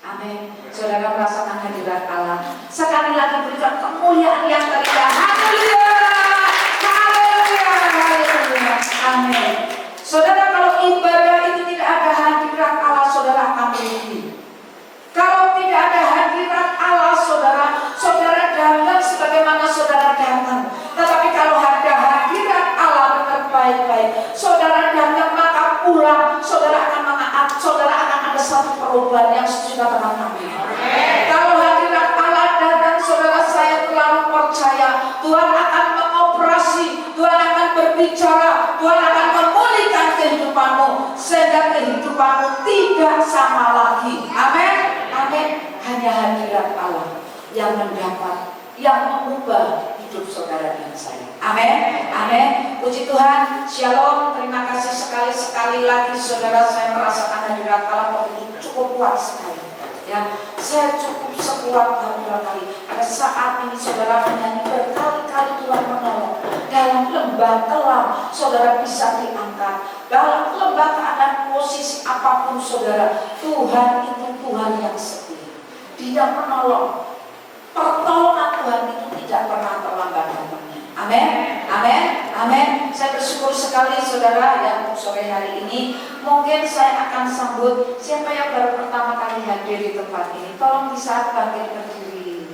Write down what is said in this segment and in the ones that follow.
Amin. Saudara merasakan hadirat Allah. Sekali lagi berikan kemuliaan yang terindah. Haleluya. Haleluya. Haleluya. Amin. Saudara, kalau ibadah itu tidak ada hadirat Allah, saudara akan merugi. Kalau tidak ada hadirat Allah, saudara datang sebagaimana saudara datang. Tetapi kalau ada hadirat Allah, dengar baik-baik, saudara datang maka pulang, saudara akan mengaat, saudara akan ada satu perubahan yang sesuai dengan kami. Kalau hadirat Allah datang, saudara, saya terlalu percaya Tuhan akan mengoperasi, Tuhan akan berbicara, Tuhan akan memulihkan kehidupanmu sehingga kehidupanmu tidak sama lagi. Amin. Amin. Hanya hadirat Allah yang mendapat, yang mengubah hidup saudara dan saya. Amin. Amin. Puji Tuhan. Shalom. Terima kasih sekali lagi saudara, saya merasakan hadirat Allah begitu cukup kuat sekali. Ya, saya cukup sekuat beberapa kali. Pada saat ini saudara menyanyi berkali-kali Tuhan menolong. Dalam lembah kelam saudara bisa diangkat. Dalam lembah keadaan posisi apapun saudara, Tuhan itu Tuhan yang setia. Dia menolong. Pertolongan Tuhan itu tidak pernah terlambat datangnya. Amin. Amin. Amin. Saya bersyukur sekali saudara yang sore hari ini. Mungkin saya akan sambut siapa yang baru pertama kali hadir di tempat ini. Tolong di saat bangkit berdiri.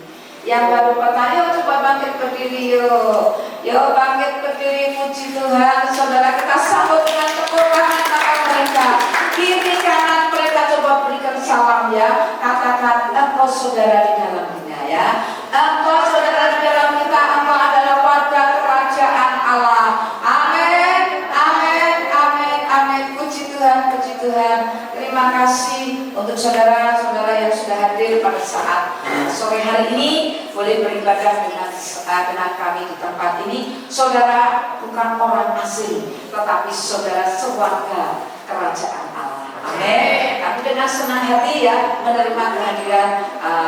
Yang baru pertama, yuk coba bangkit berdiri yuk. Yuk bangkit berdiri, puji Tuhan. Saudara, kita sambut dengan tepuk tangan mereka. Kiri kanan mereka, coba berikan salam ya. Katakan engkau saudara di dalamnya ya. Engkau saudara di dalam kita, engkau adalah warga kerajaan Allah. Amin. Amin. Amin. Amin. Puji Tuhan, puji Tuhan. Terima kasih untuk saudara-saudara yang sudah hadir pada saat sore hari ini, boleh beribadah dengan kami di tempat ini. Saudara bukan orang asing, tetapi saudara sewarga kerajaan Allah. Amin. Tapi dengan senang hati ya menerima kehadiran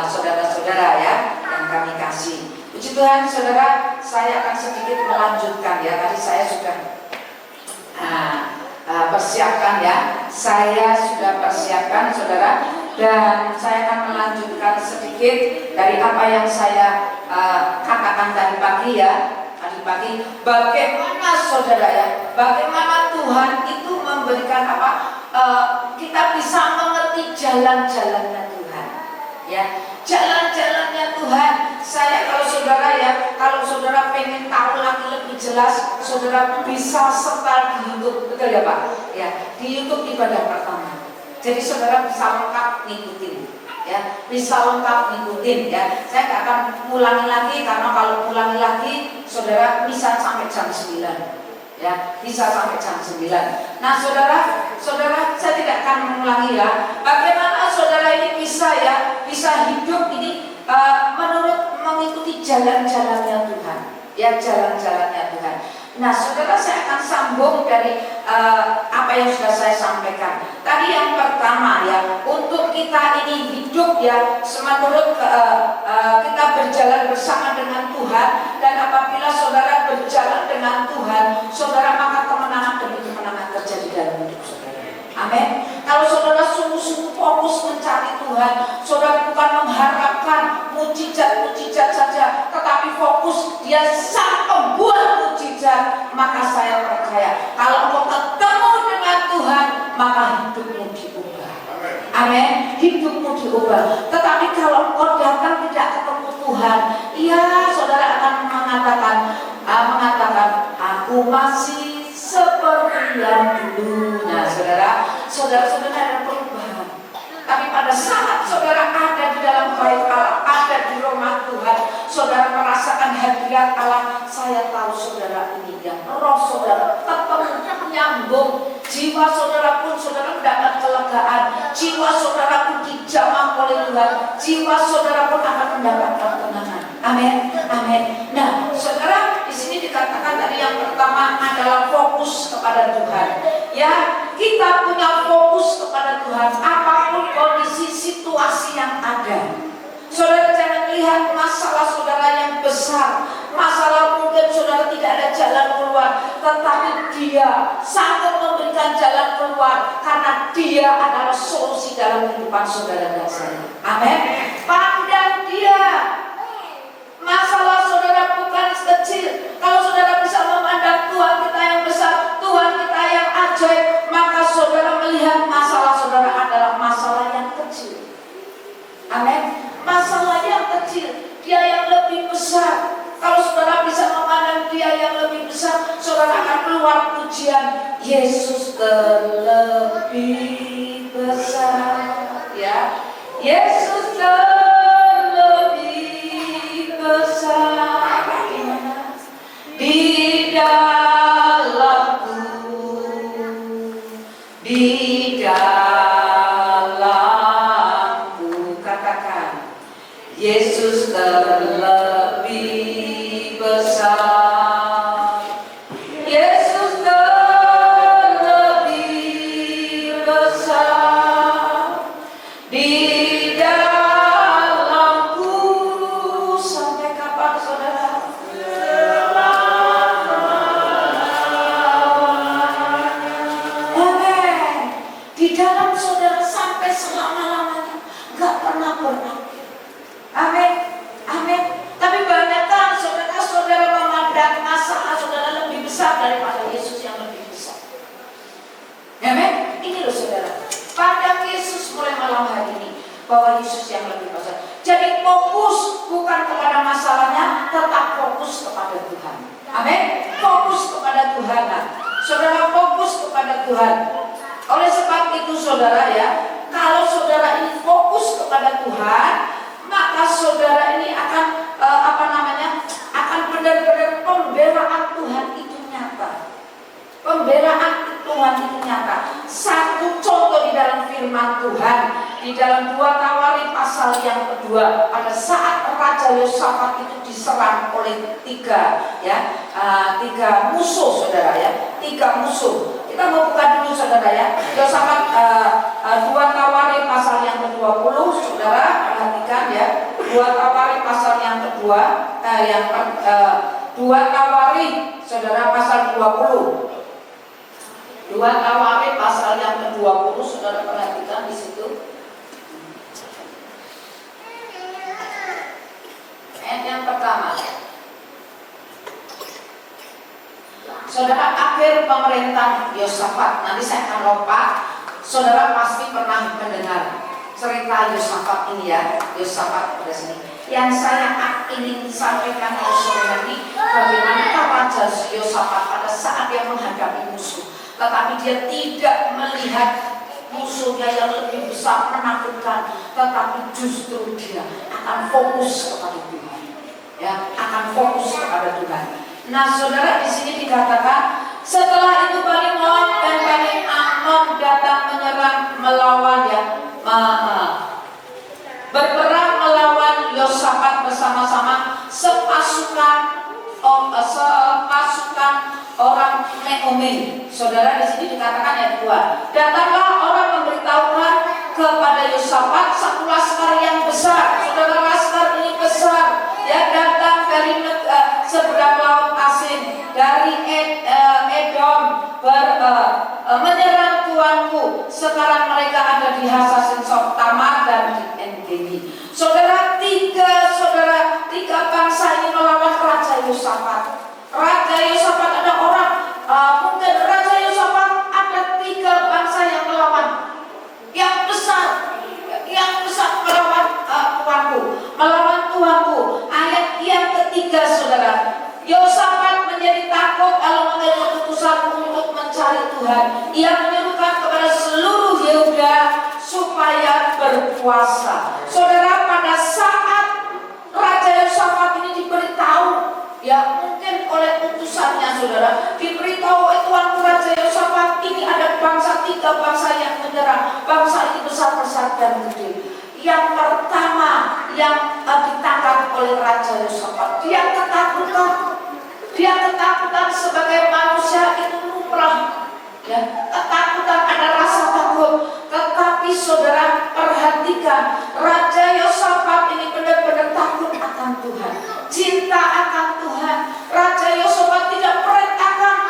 saudara-saudara ya yang kami kasih. Puji Tuhan saudara, saya akan sedikit melanjutkan ya. Tadi saya sudah persiapkan ya. Saya sudah persiapkan saudara, dan saya akan melanjutkan sedikit dari apa yang saya katakan tadi pagi ya. Tadi pagi bagaimana saudara ya, bagaimana Tuhan itu memberikan apa, kita bisa mengerti jalan-jalannya Tuhan ya. Jalan-jalannya Tuhan. Saya kalau saudara ya, kalau saudara pengen tahu lagi lebih jelas, saudara bisa setel di YouTube, betul ya Pak? Ya, di YouTube ibadah pertama. Jadi saudara bisa lengkap ngikutin, ya, bisa lengkap ngikutin ya. Saya nggak akan ulangi lagi karena kalau ulangi lagi, saudara bisa sampai jam 9. Ya, bisa sampai jam 9. Nah saudara, saya tidak akan mengulangi ya. Bagaimana saudara ini bisa ya, bisa hidup ini menurut mengikuti jalan-jalannya Tuhan. Ya, jalan-jalannya Tuhan. Nah saudara, saya akan sambung dari apa yang sudah saya sampaikan. Tadi yang pertama ya, untuk kita ini hidup ya menurut kita berjalan bersama dengan Tuhan. Dan apabila saudara berjalan dengan Tuhan, saudara maka kemenangan demi kemenangan terjadi dalam hidup saudara. Amin. Kalau saudara sungguh-sungguh fokus mencari Tuhan, saudara bukan mengharapkan mujizat-mujizat saja, tetapi fokus dia sang pembuat mujizat, maka saya percaya kalau engkau ketemu dengan Tuhan, maka hidupmu diubah. Amin. Hidupmu diubah. Tetapi kalau engkau datang tidak ketemu Tuhan, ya saudara akan mengatakan aku masih seperti yang dulu. Nah saudara ada perubahan. Tapi pada saat saudara ada di dalam bait Allah, ada di rumah Tuhan, saudara merasakan hadirat Allah. Saya tahu saudara ini ya, roh saudara tetap nyambung. Jiwa saudara pun saudara mendapat kelegaan. Jiwa saudara pun dijamah oleh Tuhan. Jiwa saudara pun akan mendapatkan kemenangan. Amin. Amin. Nah saudara, di sini dikatakan tadi yang pertama adalah fokus kepada Tuhan. Ya, kita punya fokus kepada Tuhan apapun kondisi situasi yang ada. keluar, tetapi dia sanggup memberikan jalan keluar karena dia adalah solusi dalam kehidupan saudara dan saya. Amin. Pandang dia. Masalah saudara bukan kecil. Kalau saudara bisa memandang Tuhan kita yang besar, Tuhan kita yang ajaib, maka saudara melihat masalah saudara adalah masalah yang kecil. Amin. Masalah yang kecil, dia yang lebih besar. Kalau saudara bisa memandang dia yang lebih besar, saudara akan keluar pujian Yesus terlebih besar. Ya, Yesus terlebih besar. Gimana? Di dalamku, di dalamku, katakan Yesus terlebih besar. Yesus terlebih besar. Di dalamku. Sampai kapan saudara? Amin. Di dalam saudara sampai selama-lamanya, gak pernah berakhir. Amin. Amin. Tapi banyak kan saudara-saudara memandang masalah saudara lebih besar daripada Yesus yang lebih besar. Amin. Ini loh saudara, pandang Yesus mulai malam hari ini, bahwa Yesus yang lebih besar. Jadi fokus bukan kepada masalahnya, tetap fokus kepada Tuhan. Amin. Fokus kepada Tuhan. Saudara fokus kepada Tuhan. Oleh sebab itu saudara ya, kalau saudara ini fokus kepada Tuhan, maka saudara ini akan akan benar-benar pembelaan Tuhan itu nyata. Pembelaan Tuhan itu nyata. Satu contoh di dalam firman Tuhan, di dalam 2 Tawarik pasal yang kedua, pada saat Raja Yosafat itu diserang oleh tiga musuh saudara ya, 3 musuh. Kita mau buka dulu saudara ya, Yosafat 2 Tawarik pasal yang ke-20, saudara perhatikan ya, 2 Tawarik pasal yang kedua, 2 Tawarik saudara pasal 20. 2 Tawarik pasal yang ke-20, saudara perhatikan di situ. Ayat yang pertama. Saudara, akhir pemerintah Yosafat. Nanti saya akan lompat. Saudara pasti pernah mendengar cerita Yosafat ini ya. Yosafat pada sini. Yang saya ingin sampaikan kepada saudara ini, bagaimana Raja Yosafat pada saat dia menghadapi musuh, tetapi dia tidak melihat musuhnya yang lebih besar menakutkan, tetapi justru dia akan fokus kepada Tuhan. Ya, akan fokus kepada Tuhan. Nah, saudara, di sini dikatakan setelah itu Bani Moab dan Bani Ammon datang menyerang melawan berperang melawan Yosafat bersama-sama sepasukan orang Meomin. Saudara, di sini dikatakan ayat 2. Datanglah orang memberitahukan kepada Yosafat satu laskar yang besar. Saudara, laskar ini besar ya, datang dari seberang laut Asin, dari Edom, menyerang tuanku. Sekarang mereka ada di Hasasin Tamar dan di En-Gedi. Saudara, tiga bangsa ini melawan Raja Yosafat. Raja Yosafat ada orang, mungkin Raja Yosafat ada 3 bangsa yang melawan, yang besar melawan tuanku. Ayat yang ketiga saudara, Yosafat menjadi takut lalu mengambil keputusan untuk mencari Tuhan. Ia menyerukan kepada seluruh Yehuda supaya berpuasa. Saudara, pada saat Raja Yosafat ini diberitahu, ya mungkin oleh utusannya saudara, diberitahu oleh tuanku Raja Yosafat, ini ada 3 bangsa yang menyerang. Bangsa ini besar-besar dan gede. Yang pertama yang ditangkap oleh Raja Yosafat, dia ketakutan sebagai manusia itu lumrah. Ya, ketakutan, ada rasa takut. Tetapi saudara perhatikan, Raja Yosafat ini benar-benar takut akan Tuhan, cinta akan Tuhan. Raja Yosafat tidak merendahkan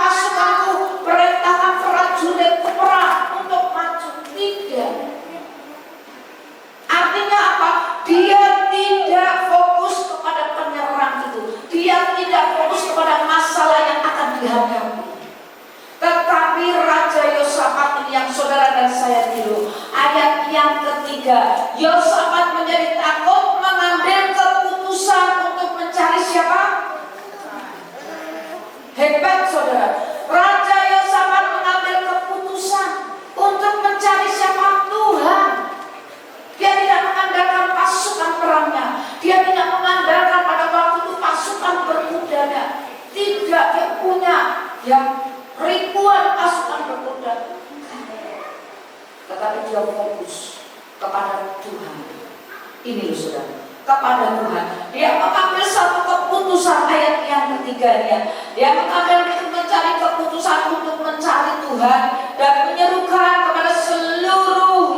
ketiga, Yosafat menjadi takut mengambil keputusan untuk mencari siapa? Hebat saudara. Raja Yosafat mengambil keputusan untuk mencari siapa? Tuhan. Dia tidak mengandalkan pasukan perangnya. Dia tidak mengandalkan pada waktu itu pasukan berkudanya. Tidak, dia punya ribuan pasukan berkuda. Tetapi dia fokus kepada Tuhan. Ini loh saudara, kepada Tuhan. Dia mengambil satu keputusan, ayat yang ketiganya. Dia mengambil untuk mencari keputusan untuk mencari Tuhan dan menyerukan kepada seluruh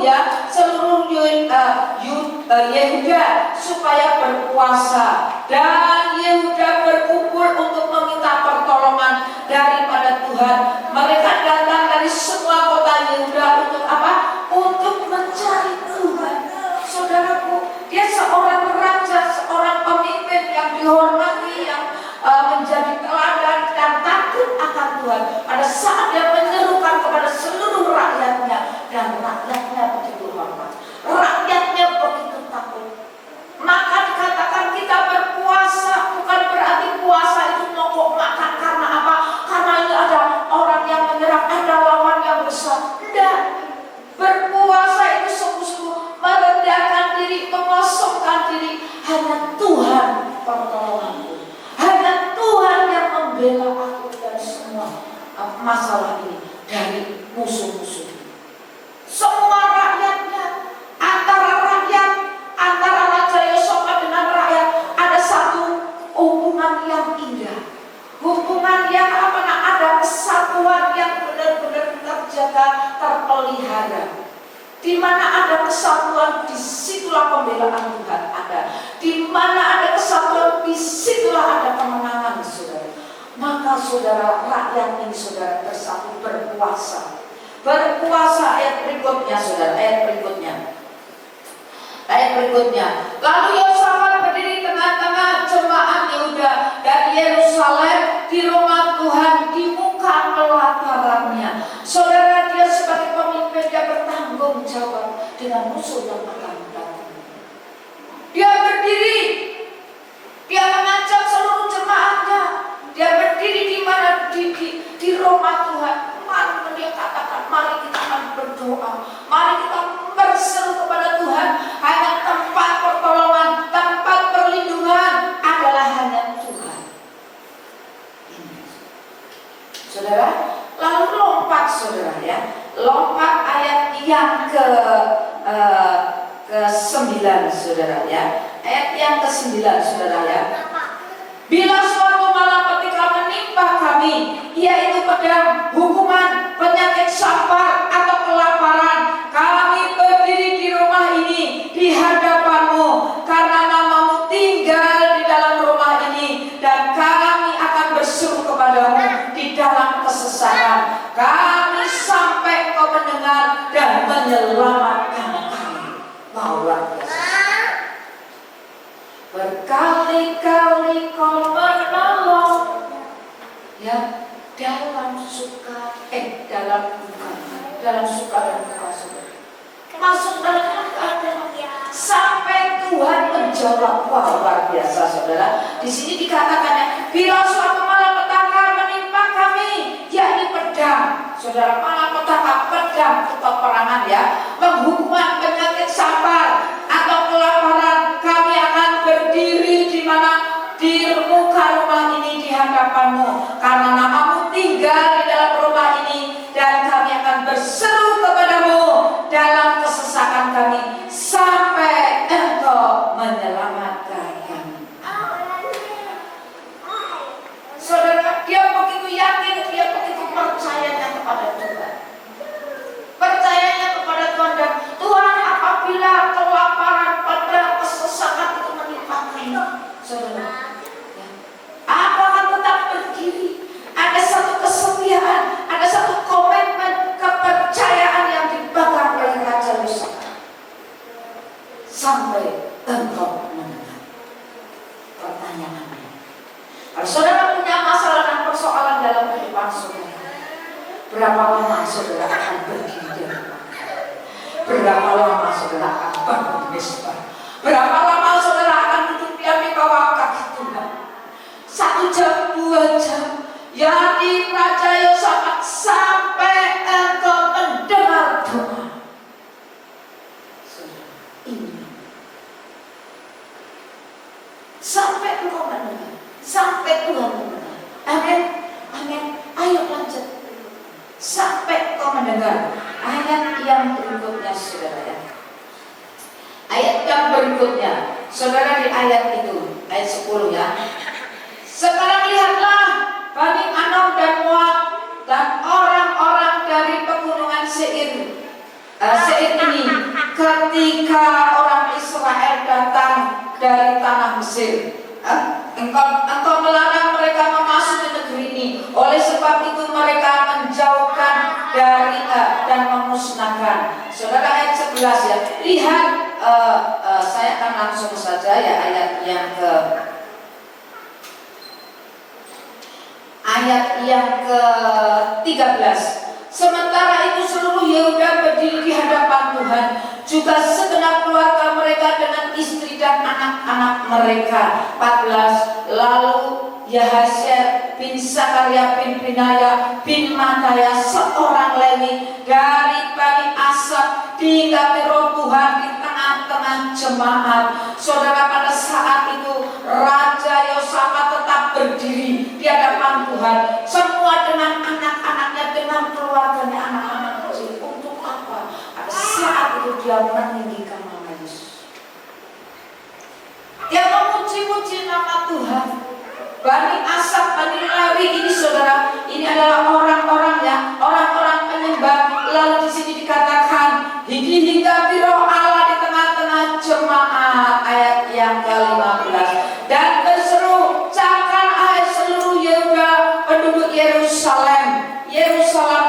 Yehuda supaya berpuasa, dan Yehuda berkumpul untuk meminta pertolongan daripada Tuhan. Mereka datang dari semua kota Yehuda untuk apa? Untuk mencari Tuhan. Saudaraku, dia seorang raja, seorang pemimpin yang dihormati, yang menjadi teladan dan takut akan Tuhan. Pada saat dia menyerukan kepada seluruh rakyatnya, dan rakyatnya begitu hormat, rakyatnya begitu takut. Maka dikatakan kita berpuasa bukan berarti puasa itu mogok makan. Karena apa? Karena ini ada orang yang menyerang, ada lawan yang besar. Tidak. Berpuasa itu sungguh-sungguh merendahkan diri, mengosongkan diri. Hanya Tuhan pertolonganku, hanya Tuhan yang membela aku dari semua masalah ini, dari musuh-musuh. Semua rakyatnya, antara Raja Yosafat dengan rakyat ada satu hubungan yang indah, hubungan yang ada kesatuan yang benar-benar terjaga, terpelihara. Di mana ada kesatuan, disitulah pembelaan Tuhan ada. Di mana ada kesatuan, disitulah ada kemenangan, saudara. Maka saudara, rakyat ini saudara bersatu berpuasa. Berpuasa, ayat berikutnya saudara, ayat berikutnya. Lalu Yosafat berdiri tengah-tengah jemaat Yehuda dan Yerusalem di rumah Tuhan di muka pelatarannya. Saudara, dia sebagai pemimpin, dia bertanggung jawab dengan musuh yang akan datang. Dia berdiri, dia mengajak seluruh jemaatnya. Dia berdiri di mana? Di rumah Tuhan. Mari dia katakan, mari kita akan berdoa, mari kita berseru kepada Tuhan. Hanya tempat pertolongan, tempat perlindungan adalah hanya Tuhan. Saudara, lalu lompat saudara ya, lompat ayat yang ke-9 saudara ya, ayat yang ke-9 saudara ya. Bila suatu malam ketika menimpa kami, yaitu pedang, hukuman, penyakit sampar atau kelaparan, kami berdiri di rumah ini di hadapanmu karena namamu tinggal di dalam rumah ini, dan kami akan berseru kepadamu di dalam kesesakan. Kami sampai kau mendengar dan menyelamatkan kami. Maulah berkali-kali kau menolong ya, dalam suka dalam suka dan duka saudara. Masuk dalam keadaan sampai Tuhan menjawab. Wah, luar biasa saudara. Di sini dikatakannya, bila suatu malapetaka menimpa kami, yakni pedang. Saudara, malapetaka, pedang itu peperangan ya, penghukuman, penyakit sampar atau kelaparan, kami akan berdiri di mana? Di muka rumah ini di hadapanmu karena namamu tinggal di dalam rumah ini, dan kami akan berseru kepadamu dalam kesesakan kami sampai engkau menyelamatkan kami. Saudara, dia begitu yakin, dia begitu percayanya kepada Tuhan, percayanya kepada Tuhan. Dan Tuhan, apabila kelaparan, pada kesesakan itu menimpa kami, saudara, aku akan tetap berdiri. Ada satu kesetiaan, ada satu komitmen, kepercayaan yang dipegang oleh Raja Yosafat sampai engkau mendengar. Pertanyaannya, kalau saudara punya masalah dan persoalan dalam kehidupan saudara, berapa lama saudara akan berdiri di depan? Berapa lama saudara akan bermesbah. Berapa lama saudara akan duduk diam di bawah kaki Tuhan? 1 jam, 2 jam. Ya di Raja Yosafat, sampai engkau mendengar doa. Saudara, ini sampai engkau mendengar, sampai Tuhan mendengar. Amin, amin. Ayo lanjut. Sampai engkau mendengar. Ayat yang berikutnya, saudara ya. Ayat yang berikutnya, saudara, di ayat itu, ayat 10 ya. Sekarang lihatlah Bani Anom dan Moab dan orang-orang dari pegunungan Seir ini ketika orang Israel datang dari tanah Mesir. Engkau melarang mereka memasuki negeri ini. Oleh sebab itu mereka menjauhkan dari dan memusnahkan. Saudara, ayat 11 ya. Lihat, saya akan langsung saja ya ayat yang ke-13. Sementara itu seluruh Yehuda berdiri di hadapan Tuhan, juga segenap keluarga mereka dengan istri dan anak-anak mereka. 14. Lalu Yahasiel bin Sakaria bin Binaya bin Mataya, seorang Lewi dari Bani Asaf, dihinggapi roh Tuhan di tengah-tengah jemaat. Saudara, pada saat itu Raja Yosafat tetap berdiri di hadapan Tuhan, semua dengan anak-anaknya, dengan keluarganya, anak-anak kecil. Untuk apa? Pada saat itu dia meninggikan nama Yesus. Dia memuji-muji nama Tuhan. Bani Asaf, Bani Lewi ini, saudara, ini adalah orang-orang ya, orang-orang penyembah. Lalu di sini dikatakan dihinggapi roh Allah di tengah-tengah jemaat. Ayat yang ke-15. Dan berseru, cakar hai seluruh Yehuda, penduduk Yerusalem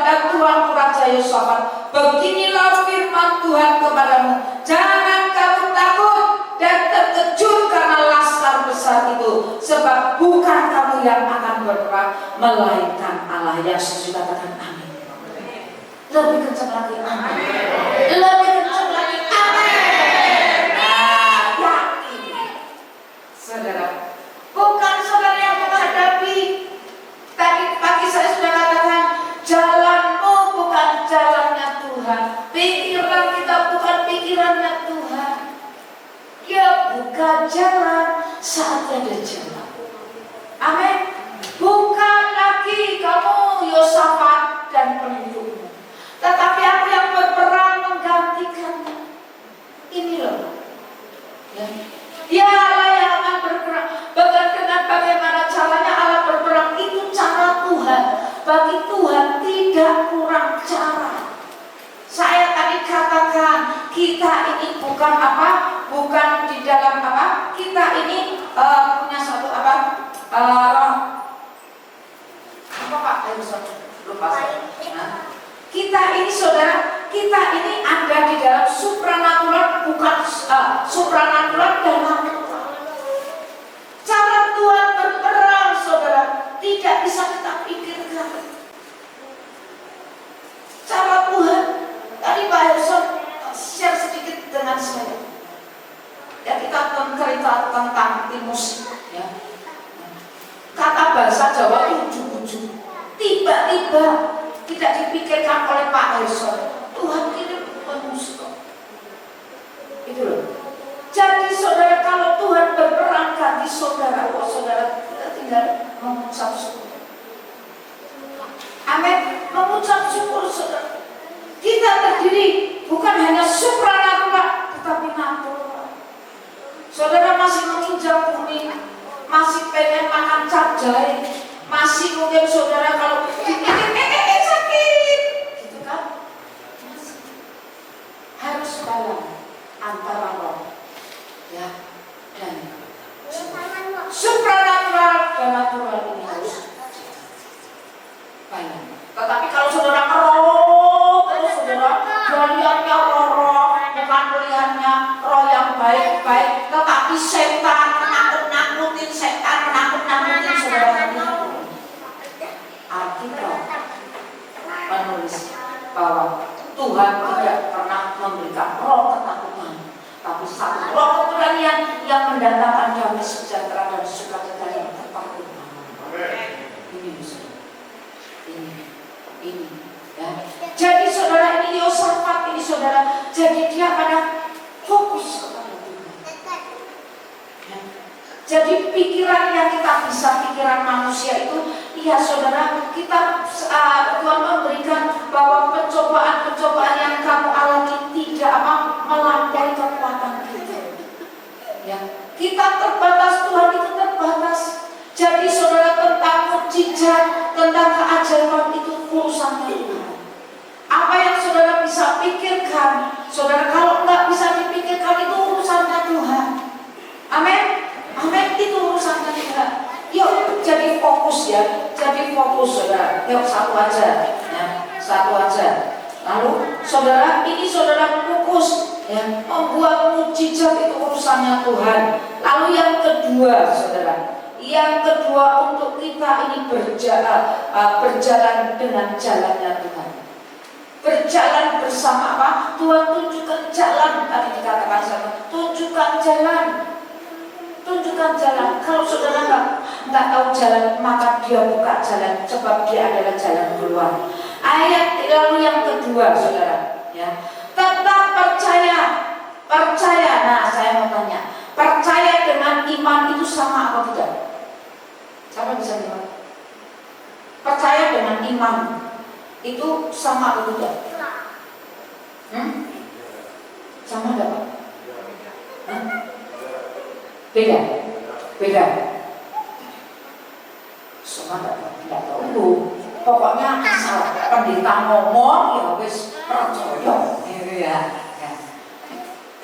dan tuanku Raja Yosafat, beginilah firman Tuhan kepadamu, jangan kamu takut dan terkejut karena laskar besar itu, sebab bukan kamu yang akan berperang, melainkan Allah. Yang setuju katakan amin. Lebih kencang lagi amin. Lebih kencang lagi amin. Nah, yakin saudara, bukan saudara yang menghadapi. Tadi pagi saya sudah katakan, jalanmu bukan jalannya Tuhan, pikiran kita bukan pikirannya Tuhan. Ya, buka jalan saat ada jalan. Amin. Bukan lagi kamu Yosafat dan pendudukmu, tetapi aku yang berperang menggantikannya. Ini loh ya. Dia Allah yang akan berperang. Bahkan dengan bagaimana caranya Allah berperang, itu cara Tuhan. Bagi Tuhan tidak kurang cara. Saya tadi katakan, kita ini bukan apa? Bukan di dalam apa? Kita ini punya satu apa? Apa Pak? Lupa saya. Nah, kita ini saudara, kita ini ada di dalam supranatural, bukan supranatural dan natural. Cara Tuhan berperang, saudara, tidak bisa kita pikirkan. Cara Tuhan, tadi Pak Herson share sedikit dengan saya. Ya, kita cerita tentang Timus, ya. Kata bahasa Jawa itu ujung-ujung. Tiba-tiba tidak dipikirkan oleh Pak Herson, Tuhan kirim penuh. Itu loh. Jadi saudara, kalau Tuhan berperang ganti saudara, saudara tinggal mengucap syukur. Amin. Mengucap syukur, saudara. Kita terdiri bukan hanya supranatural, tetapi natural. Saudara masih menginjak bumi, masih pengen makan capcay, masih mungkin saudara kalau sakit, gitu kan? Masih. Harus balance antara roh, ya, dan supranatural dan natural ini harus balance. Tetapi kalau saudara roh, terus saudara lihatnya roh, bukan melihatnya roh yang baik-baik, tetapi setan menakut-nakutin, saudara ini. Alkitab menulis bahwa Tuhan tidak pernah memberikan roh ketakutan, satu. Roh keberanian yang mendatangkan damai sejahtera dan sukacita yang tepat. Ini ya. Jadi saudara, ini Yosafat ini saudara, jadi dia pada fokus kepada Tuhan ya. Jadi pikiran yang kita bisa, pikiran manusia itu, iya saudara, kita Tuhan memberikan bahwa pencobaan yang kamu alami tidak melampaui kekuatan kita ya. Kita terbatas, Tuhan itu terbatas. Jadi saudara, tentang mukjizat, tentang keajaiban itu urusannya Tuhan. Apa yang saudara bisa pikirkan, saudara, kalau nggak bisa dipikirkan, itu urusannya Tuhan. Amin. Amin, itu urusannya Tuhan. Yuk jadi fokus ya, jadi fokus saudara. Yuk satu aja ya, satu aja. Lalu saudara, ini saudara fokus ya, membuat mukjizat itu urusannya Tuhan. Lalu yang kedua saudara, yang kedua untuk kita ini berjalan dengan jalannya Tuhan. Berjalan bersama apa? Tuhan tunjukkan jalan. Tadi dikatakan sama, tunjukkan jalan. Tunjukkan jalan. Kalau saudara nggak tahu jalan, maka dia buka jalan, sebab dia adalah jalan keluar. Ayat lalu yang kedua saudara ya, tetap percaya. Nah saya mau tanya, percaya dengan iman itu sama apa tidak? Siapa bisa jawab? Percaya dengan iman itu sama atau tidak? Sama enggak Pak? Beda. Sama enggak tahu. Pokoknya asal pendeta ngomong ya wis percaya. Ya.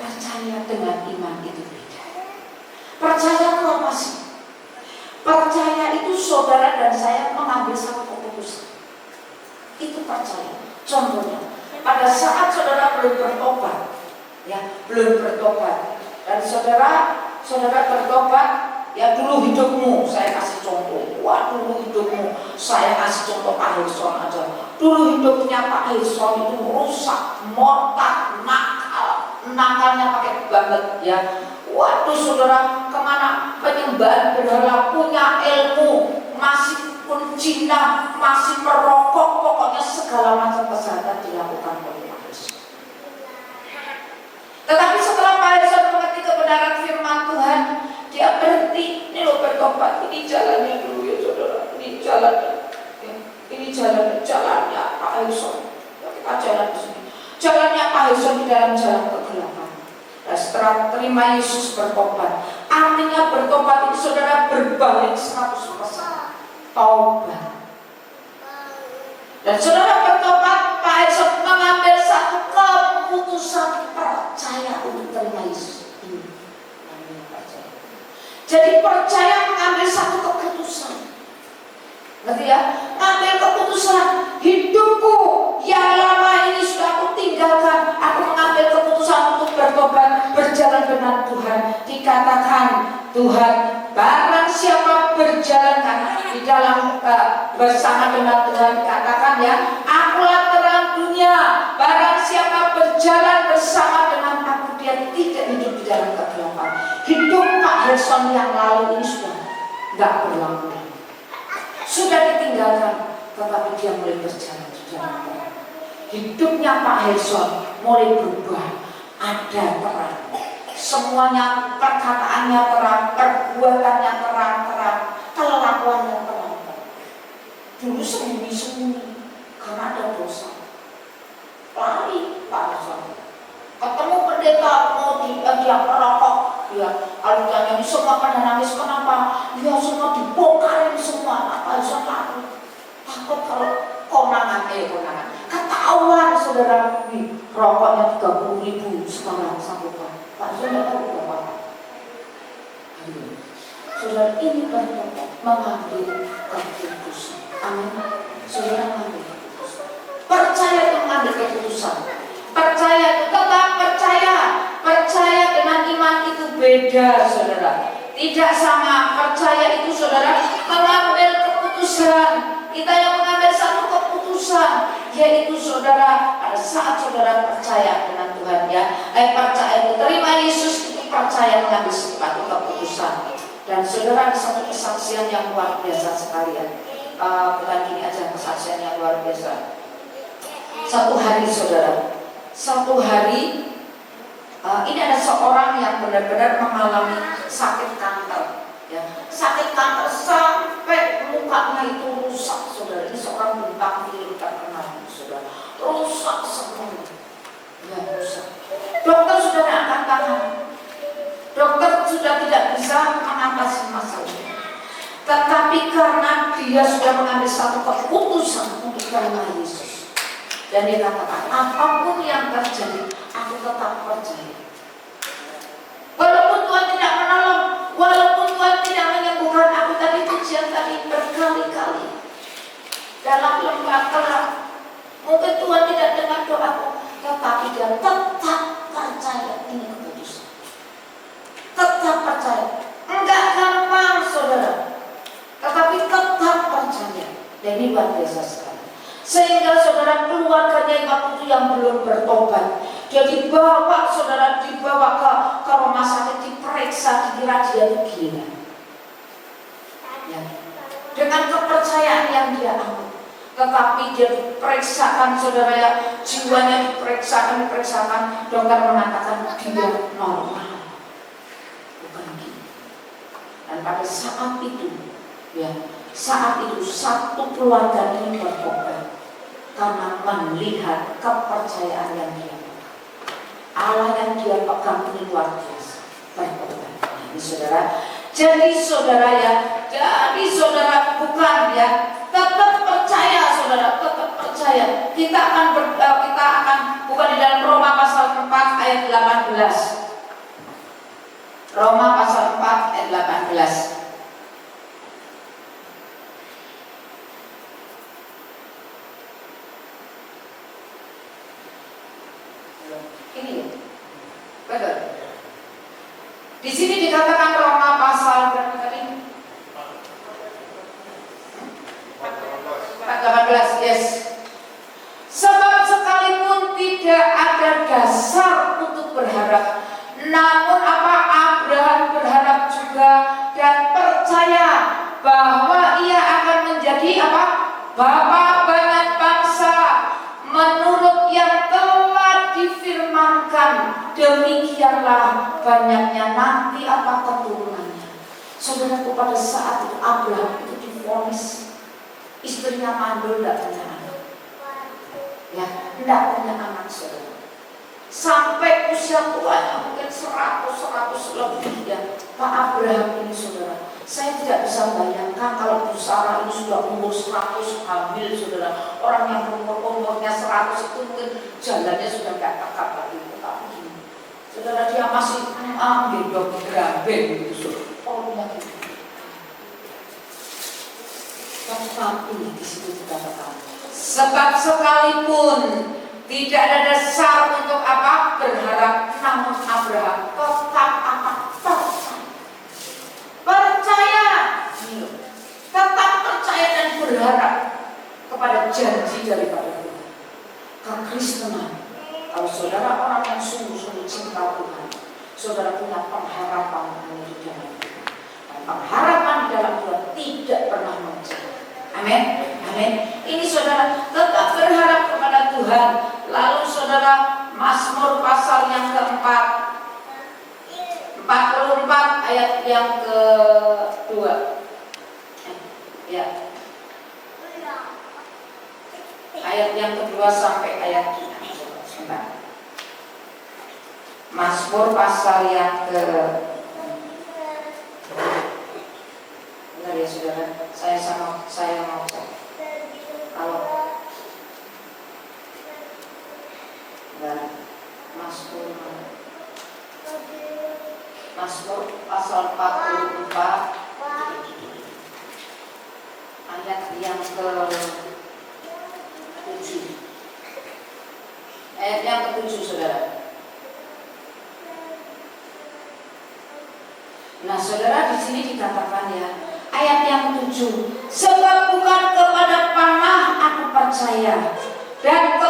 Percaya dengan iman itu beda. Percaya itu apa sih? Percaya itu saudara dan saya mengambil satu keputusan. Itu percaya. Contohnya, pada saat saudara belum bertobat, dan saudara bertobat, ya dulu hidupmu, saya kasih contoh. Dulu hidupmu, saya kasih contoh Pak Hilson aja. Dulu hidupnya Pak Hilson itu rusak, mortak, nakalnya pakai banget ya. Waduh saudara, kemana penyembahan berhala, punya ilmu, masih pun Cina, masih merokok, pokoknya segala macam kejahatan dilakukan oleh Pak Hilson. Tetapi setelah Pak Hilson mengerti kebenaran firman Tuhan, dia berhenti. Ini loh bertobat, ini jalannya dulu ya saudara, ini jalannya Pak Hilson. Kita jalan di sini. Jalannya Pak Hilson di dalam jalan kegelapan. Dan setelah terima Yesus bertobat, artinya bertobat itu saudara berbalik 100%. Taubat. Dan saudara bertobat, Pak Hilson mengambil satu keputusan percaya untuk terima Yesus. Jadi percaya mengambil satu keputusan. Ngerti ya? Mengambil keputusan, hidupku yang lama ini sudah aku tinggalkan, aku mengambil keputusan untuk bertobat, berjalan dengan Tuhan. Dikatakan Tuhan, barang siapa berjalan di dalam bersama dengan Tuhan, dikatakan ya, akulah terang dunia. Barang siapa berjalan bersama dengan aku, dia tidak hidup di dalam kegelapan. Hidup Pak Hilson yang lalu ini sudah nggak berlaku, sudah ditinggalkan, tetapi dia mulai berjalan di dalam terang. Hidupnya Pak Hilson mulai berubah, ada terang. Semuanya, perkataannya terang, perbuatannya terang, kelakuannya terang. Dulu sembunyi-sembunyi karena ada dosa. Lari Pak Hilson. Ketemu pendeta mau dia merokok, dia alutannya ini semua pada nangis. Kenapa? Dia semua dibongkarin semua. Pak Hilson lari. Takut kalau konangan. Ketahuan saudara, rokoknya 30.000 sekarang satu Pak. Pak Hilson tidak tahu berapa. Saudara, ini bertobat, mengambil keputusan. Amin. Saudara mengambil keputusan. Percaya itu mengambil keputusan. Percaya itu tetap percaya dengan iman itu beda saudara. Tidak sama. Percaya itu saudara mengambil keputusan. Kita yang mengambil satu keputusan, yaitu saudara pada saat saudara percaya dengan Tuhan ya. Percaya itu terima Yesus itu percaya mengambil suatu keputusan. Dan saudara, satu kesaksian yang luar biasa sekali ya. Bukan gini aja, kesaksian yang luar biasa. Satu hari saudara, satu hari ini ada seorang yang benar-benar mengalami sakit kanker, ya. Sakit kanker sampai mukanya itu rusak, saudara. Ini seorang bintang film terkenal, saudara. Rusak semua, ya rusak. Dokter sudah tidak angkat tangan, dokter sudah tidak bisa mengatasi masalahnya. Tetapi karena dia sudah mengambil satu keputusan untuk menerima Yesus, dan dia katakan, apapun yang terjadi, aku tetap percaya. Walaupun Tuhan tidak menolong, walaupun Tuhan tidak menyembuhkan, aku tadi pujian tadi berkali-kali dalam lembah kelam. Mungkin Tuhan tidak dengar doaku, tetapi dia tetap percaya ini keputusan. Tetap percaya. Enggak gampang saudara, tetapi tetap percaya. Dan ini luar biasa sekali. Sehingga saudara, keluarganya waktu itu yang belum bertobat, dia dibawa, saudara, dibawa ke rumah sakit, diperiksa, dikira dia itu gila, ya. Dengan kepercayaan yang dia ambil. Tetapi dia diperiksakan, saudara ya, jiwanya diperiksakan, dokter mengatakan dia normal, bukan gila. Dan pada saat itu, ya, saat itu satu keluarga ini bertobat karena melihat kepercayaan yang dia pegang. Allah yang dia pegang ini luar biasa, bertobat. Nah, ini saudara. Jadi saudara ya, bukan ya, tetap percaya saudara, tetap percaya. Kita akan bukan di dalam Roma pasal 4 ayat 18. Roma pasal 4 ayat 18. Ini ya, betul. Di sini dikatakan Roma pasal berapa tadi? 18, yes. Sebab sekalipun tidak ada dasar untuk berharap, namun Abraham berharap juga dan percaya bahwa ia akan menjadi bapa banyak bangsa, menurut yang telah difirmankan, demikianlah banyaknya nanti keturunannya. Saudaraku, pada saat itu Abraham itu divonis, istrinya mandul, tidak punya anak, ya, tidak punya anak saudara. Sampai usia tuanya mungkin 100 lebih ya, Pak Abraham ini saudara. Saya tidak bisa bayangkan kalau Bu Sarah ini sudah umur 100 hamil saudara. Orang yang umurnya 100 itu mungkin jalannya sudah tidak tegak lagi. Tapi saudara, dia masih gendong gerabeng gitu saudara. Orangnya gitu. Tetapi di situ dikatakan, sebab sekalipun tidak ada dasar untuk berharap, namun Abraham tetap percaya, tetap percaya dan berharap kepada janji daripada Tuhan. Kekristenan, kalau saudara orang yang sungguh-sungguh cinta Tuhan, saudara punya pengharapan di dalam Tuhan. Dan pengharapan di dalam Tuhan tidak pernah mencari. Amin, amin. Ini saudara tetap berharap kepada Tuhan. Lalu saudara, Mazmur pasal yang keempat, 44 ayat yang kedua, ya, ayat yang kedua sampai ayat 5. Mazmur pasal yang benar ya saudara, saya mau kalau Mazmur pasal 44 ayat yang ke-7. Ayat yang ke-7 saudara. Nah saudara, di sini dikatakan ya, ayat yang ke-7, sebab bukan kepada panah aku percaya, dan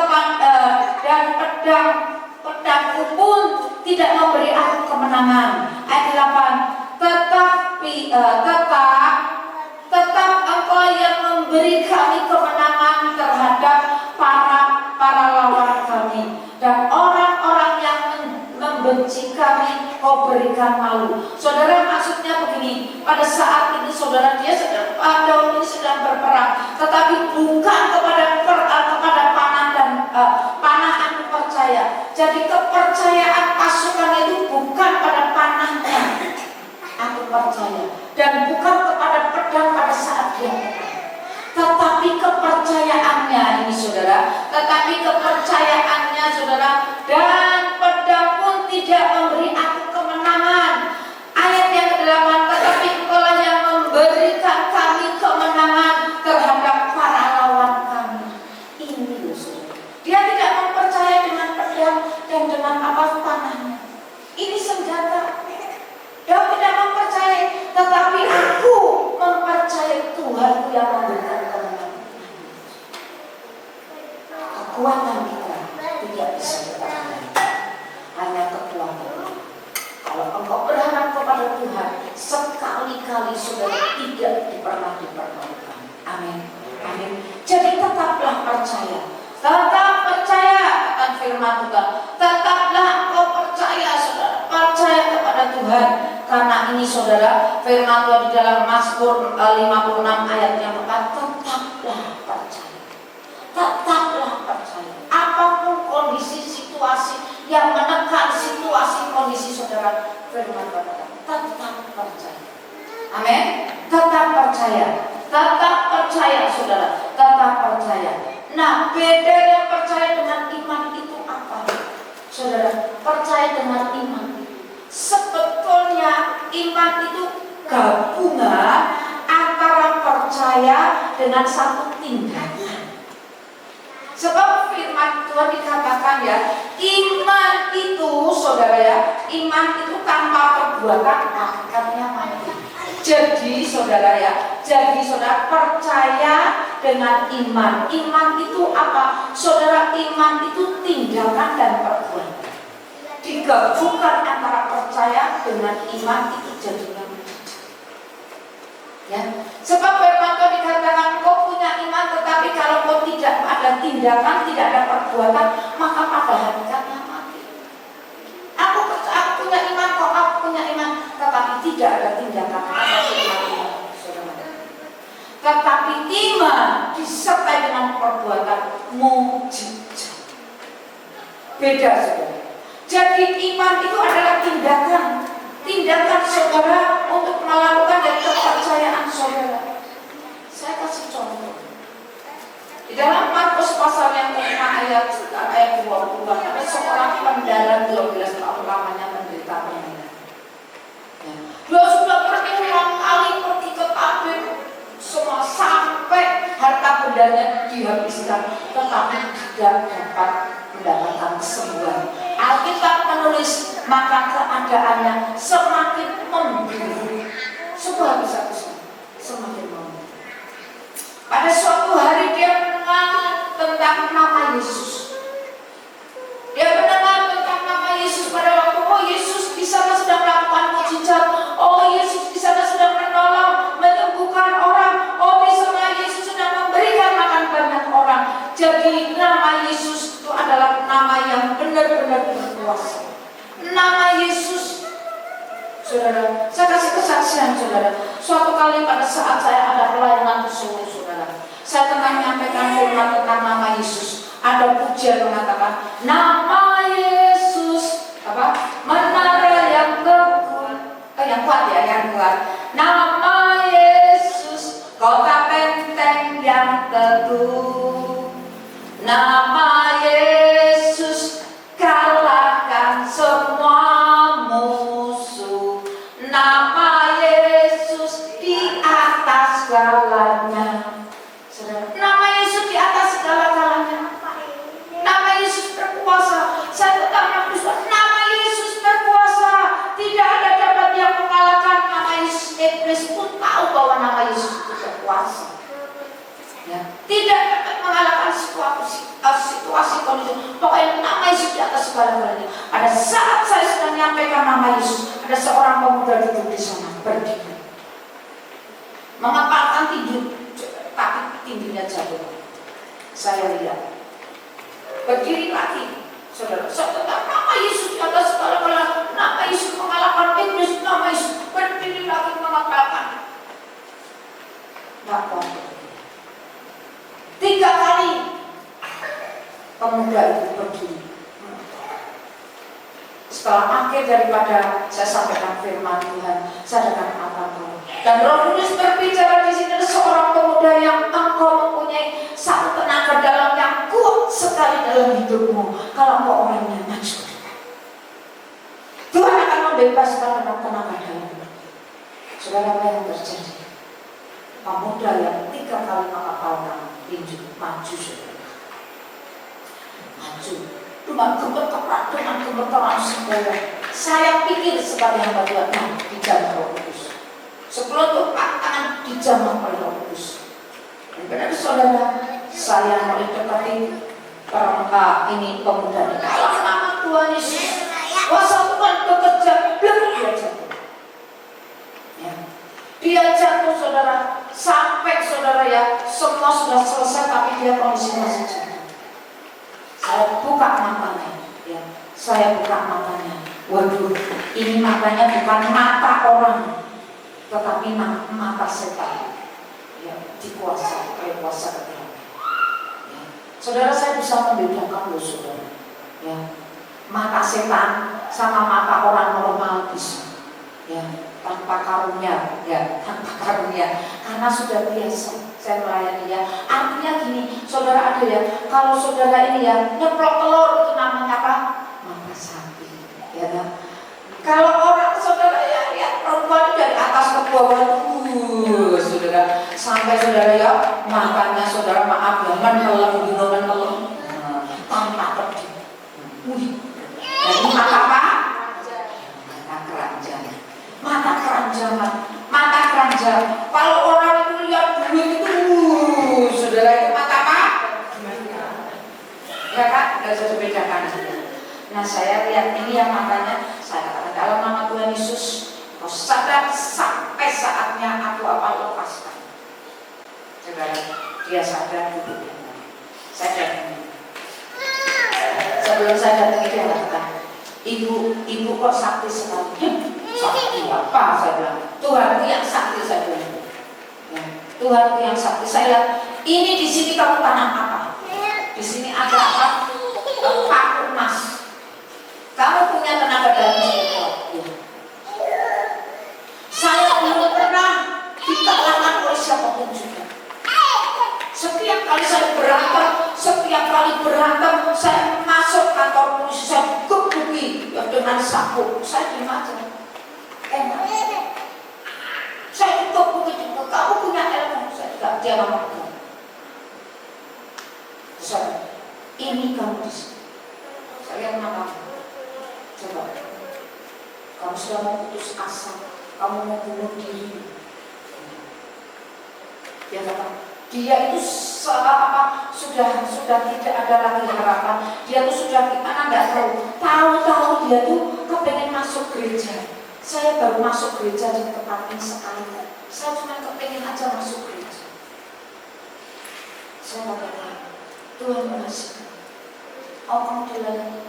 pedangku pun tidak memberi aku kemenangan. memberikan malu. Saudara, maksudnya begini, pada saat ini saudara dia sedang Daud ini sedang berperang, tetapi bukan kepada panah dan panah aku percaya. Jadi kepercayaan pasukan itu bukan pada panahnya aku percaya, dan bukan kepada pedang pada saat dia perang. Tetapi kepercayaannya ini saudara, dan pedang pun tidak memberi aku kemenangan. Ayat yang ke-8, tetapi Engkaulah yang memberikan kami kemenangan terhadap para lawan kami. Ini loh saudara, dia tidak mempercaya dengan pedang dan dengan panahnya. Ini senjata. Dia tidak mempercayai, tetapi aku mempercayai Tuhanku yang memberikan kemenangan. Kekuatan kita tidak bisa kita hanya kekuatan. Kalau engkau berharap kepada Tuhan, sekali-kali saudara tidak pernah dipermalukan. Amin. Amin. Jadi tetaplah percaya. Tetap percaya akan firman Tuhan. Tetaplah engkau percaya saudara. Percaya kepada Tuhan. Karena ini saudara, firman Tuhan di dalam Mazmur 56 ayat yang ke-4, tetaplah percaya. Tetaplah percaya. Apapun kondisi situasi yang menekan situasi kondisi saudara, firman Tuhan tetap percaya. Amin. Tetap percaya. Tetap percaya saudara. Tetap percaya. Nah, bedanya percaya dengan iman itu apa? Saudara, percaya dengan iman. Sebetulnya iman itu gabungan antara percaya dengan satu tindakan. Sebab firman Tuhan dikatakan ya, iman itu saudara ya, iman itu tanpa perbuatan hakikatnya mati. Jadi saudara percaya dengan iman. Iman itu apa? Saudara, iman itu tindakan dan perbuatan. Digabungkan antara percaya dengan iman itu jadinya ya. Sebab firman Tuhan dikatakan kau punya iman, tetapi kalau kau tidak ada tindakan, tidak ada perbuatan, maka pada hakikatnya mati. Aku punya iman, aku punya iman, tetapi tidak ada tindakan, tetapi iman disertai dengan perbuatan mukjizat. Beda saudara. Jadi iman itu adalah tindakan saudara untuk melakukan dari kepercayaan saudara. Saya kasih contoh. Di dalam Markus pasal yang ke-5 ayat 20, ada seorang pendalang 12 tahun lamanya menderita penyakit. Dia sudah berulang kali pergi ke tabib, semua sampai harta bendanya dihabiskan, tetapi tidak dapat mendapatkan kesembuhan. Alkitab menulis maka keadaannya semakin memburuk. Sebuah kisah semakin memburuk. Pada suatu hari dia mendengar tentang nama Yesus. Dia mendengar tentang nama Yesus pada waktu Yesus di sana sedang melakukan mukjizat. Yesus di sana sedang menolong, menyembuhkan orang. Di sana Yesus sedang memberikan makan banyak orang. Jadi nama Yesus itu adalah nama yang benar-benar berkuasa. Nama Yesus, saudara, saya kasih kesaksian saudara. Suatu kali pada saat saya ada pelayanan di Solo, saudara, saya tengah menyampaikan firman tentang nama Yesus. Ada pujian mengatakan nama Yesus menara yang kuat. Nama Yesus kota benteng yang teguh. Nama Yesus kalahkan semua musuh. Nama Yesus di atas segalanya. Nama Yesus di atas segala-galanya. Nama Yesus berkuasa. Saya tetap mengatakan nama Yesus berkuasa. Tidak ada dapat yang mengalahkan nama Yesus. Iblis pun tahu bahwa nama Yesus itu berkuasa. Ya. Tidak dapat mengalahkan situasi kondisi. Pokoknya nama Yesus di atas segala-galanya. Pada saat saya sedang menyampaikan nama Yesus, ada seorang pemuda duduk di sana berdiri, mengepalkan tidur, tapi tingginya jatuh. Saya lihat berdiri lagi, saudara. Saya tetap nama Yesus di atas segala-galanya. Nama Yesus mengalahkan iblis. pemuda itu berdiri. Setelah akhir daripada saya sampaikan firman Tuhan, saya dengan katakan, dan Roh Kudus berbicara di sini, seorang pemuda yang engkau mempunyai satu tenaga dalam yang kuat sekali dalam hidupmu. Kalau engkau orangnya maju, Tuhan akan membebaskan dengan tenaga dalam. Saudara, apa yang terjadi? Pemuda yang 3 kali mengapalkan tinju maju, saudara, maju. Dengan gemeteran saudara. Saya pikir sebagai hamba Tuhan dijamah Roh Kudus. Sebelum telapak tangan dijamah oleh Roh Kudus. Dan benar saudara, saya mau dekati perangkat ini pemuda ini. Kalau nama Tuhan Yesus, kuasa Tuhan bekerja, belum dia jatuh. Ya. Dia jatuh saudara, sampai saudara ya, semua sudah selesai tapi dia kondisi masih jatuh. Saya buka matanya, ya. Saya buka matanya. Waduh, ini matanya bukan mata orang, tetapi mata setan. Ya, dikuasai oleh kuasa kegelapan. Ya. Saudara, saya bisa membedakan loh saudara. Ya, mata setan sama mata orang normal bisa. Ya, tanpa karunia, ya, tanpa karunia. Karena sudah biasa. Saya melayani ya. Artinya gini, saudara ada ya, kalau saudara ini ya nyeplok telur itu namanya apa? Mata sapi, ya kan? Kalau orang saudara ya lihat perempuan dari atas ke bawah, saudara, sampai saudara ya matanya saudara maaf ya menelem, tanpa pedih. Nah ini mata apa? Mata keranjang. Mata keranjangan. Mata keranjang. Kalau orang itu lihat duit itu, saudara itu mata apa? Ya kan? Gak bisa dibedakan. Nah saya lihat ini yang matanya, saya katakan dalam nama Tuhan Yesus, kau sadar sampai saatnya aku apa lepaskan. Saudara, dia sadar duduk. Saya datang. Sebelum saya datang dia katakan, ibu kok sakti sekali. Sakti apa? Saya bilang, Tuhanku yang sakti, saya bilang. Ya, Tuhanku yang sakti. Saya lihat, ini di sini kamu tanam apa? Di sini ada apa? Paku emas. Kamu punya tenaga dalam cukup. Ya. Saya belum pernah dikalahkan oleh siapapun juga. Setiap kali saya berantem, saya masuk kantor polisi, saya gebuki dengan sapu, saya diam aja. Enak. Saya juga begitu, kamu punya ilmu, saya juga dia ngomong. Saya, ini kamu di sini. Saya mengatakan, coba, kamu sudah mau putus asa, kamu mau bunuh diri. Dia kata, dia itu sudah tidak ada lagi harapan. Dia tuh sudah gimana nggak tahu dia tuh kepengen masuk gereja. Saya baru masuk gereja di tempat ini sekali. Saya cuma kepengen aja masuk gereja. Saya katakan, Tuhan mengasihi. Mau kamu dilayani?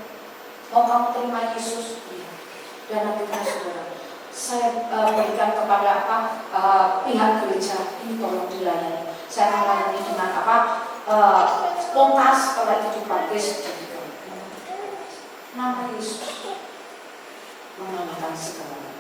Mau kamu terima Yesus? Iya. Dan nanti saudara, saya berikan kepada pihak gereja ini tolong dilayani. Saya melayani dengan spontas kalau itu dibaptis jadi nama Yesus mengalahkan segalanya.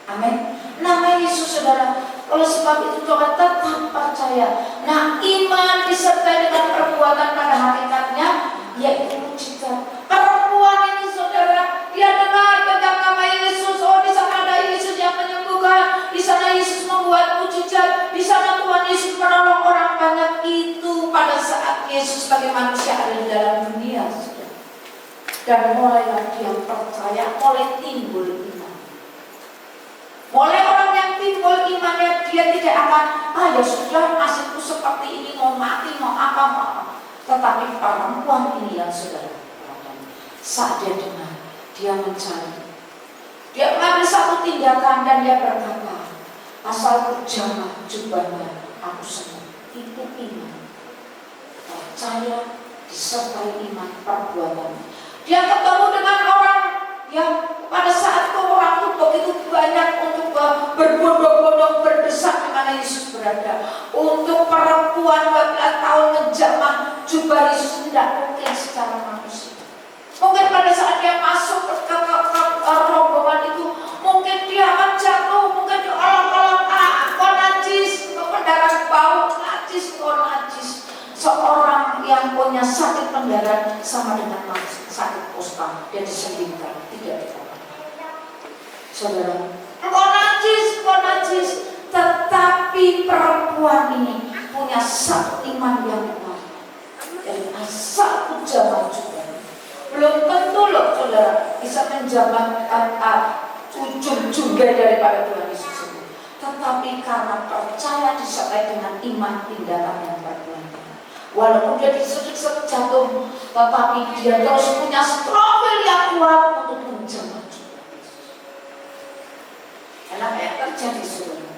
Amin. Nama Yesus saudara. Oleh sebab itu Tuhan tetap percaya. Nah, iman disertai dengan perbuatan pada hakikatnya yaitu mujizat. Perempuan ini saudara, dia dengar tentang nama Yesus. Oh, di sana ada Yesus yang menyembuhkan, di sana Yesus membuat mujizat, di sana Tuhan Yesus menolong orang banyak. Itu pada saat Yesus sebagai manusia ada di dalam dunia, saudara. Dan mulailah dia percaya, mulai timbul iman. Mulai orang yang timbul imannya, dia tidak akan, ya sudah nasibku seperti ini, mau mati, mau apa. Tetapi perempuan ini yang saudara, saat dia dengar, dia mencari. Dia mengambil satu tindakan dan dia berkata, asal jamah jubahnya, aku sembuh. Itu iman. Percaya disertai iman perbuatan. Dia ketemu dengan orang yang pada saat itu orang itu begitu banyak untuk berbondong-bondong berdesak di mana Yesus berada. Untuk perempuan 12 tahun menjamah jubah Yesus tidak mungkin secara manusia. Mungkin pada saat dia masuk ke rombongan itu, mungkin dia akan jatuh, mungkin dia orang-orang kau najis, pendarahan bau, najis, kau najis. Seorang yang punya sakit pendarahan sama dengan sakit kusta, dia disembunyikan, tidak dikatakan. Saudara, kau najis, tetapi perempuan ini punya satu iman yang kuat. Dari asal zaman juga, belum tentu loh saudara bisa menjamankan ujung juga daripada Tuhan Yesus itu. Tetapi karena percaya disertai dengan iman tindakan yang berkelanjutan. Walaupun dia disudut jatuh, tetapi dia terus punya struggle yang kuat untuk menjaga juga. Karena yang terjadi saudara,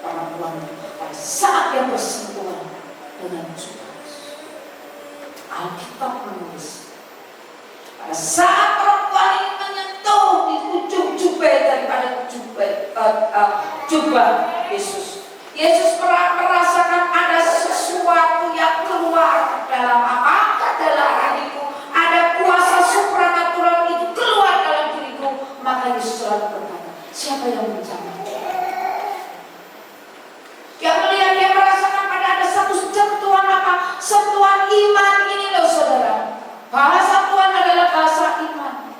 perempuan pada saat dia bersentuhan dengan Tuhan, Alkitab menulis pada saat perempuan ini menyentuh di ujung jubah daripada jubah Yesus, Yesus merasakan ada sesuatu yang keluar dalam apa? Dalam hatiku, ada kuasa supranatural itu keluar dalam diriku. Maka Yesus selalu berkata, siapa yang menjamah? Dia melihat, dia merasakan ada satu sentuhan apa? Sentuhan iman ini loh saudara. Bahasa Tuhan adalah bahasa iman.